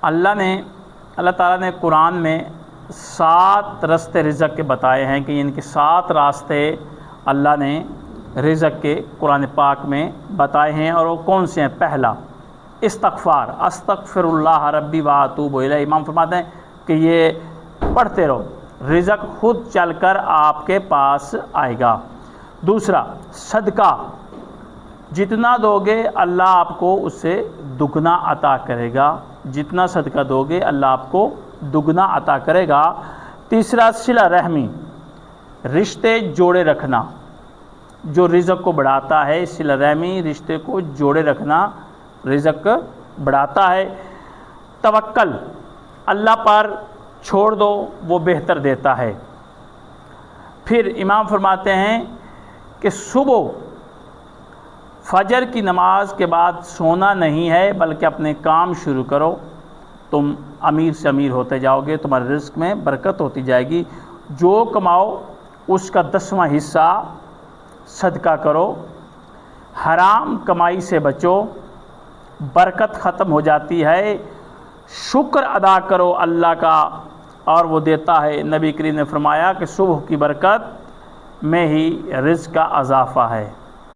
اللہ تعالیٰ نے قرآن میں 7 راستے رزق کے بتائے ہیں کہ ان کے 7 راستے اللہ نے رزق کے قرآن پاک میں بتائے ہیں، اور وہ کون سے ہیں؟ پہلا استغفار، استغفر اللہ ربی و اتوب الیہ۔ امام فرماتے ہیں کہ یہ پڑھتے رہو، رزق خود چل کر آپ کے پاس آئے گا۔ دوسرا صدقہ، جتنا دو گے اللہ آپ کو اس سے دگنا عطا کرے گا، جتنا صدقہ دو گے اللہ آپ کو دگنا عطا کرے گا۔ تیسرا صلہ رحمی، رشتے جوڑے رکھنا، جو رزق کو بڑھاتا ہے، صلہ رحمی رشتے کو جوڑے رکھنا رزق بڑھاتا ہے۔ توکل، اللہ پر چھوڑ دو، وہ بہتر دیتا ہے۔ پھر امام فرماتے ہیں کہ صبح فجر کی نماز کے بعد سونا نہیں ہے، بلکہ اپنے کام شروع کرو، تم امیر سے امیر ہوتے جاؤ گے، تمہارے رزق میں برکت ہوتی جائے گی۔ جو کماؤ اس کا 10واں حصہ صدقہ کرو، حرام کمائی سے بچو، برکت ختم ہو جاتی ہے۔ شکر ادا کرو اللہ کا اور وہ دیتا ہے۔ نبی کریم نے فرمایا کہ صبح کی برکت میں ہی رزق کا اضافہ ہے۔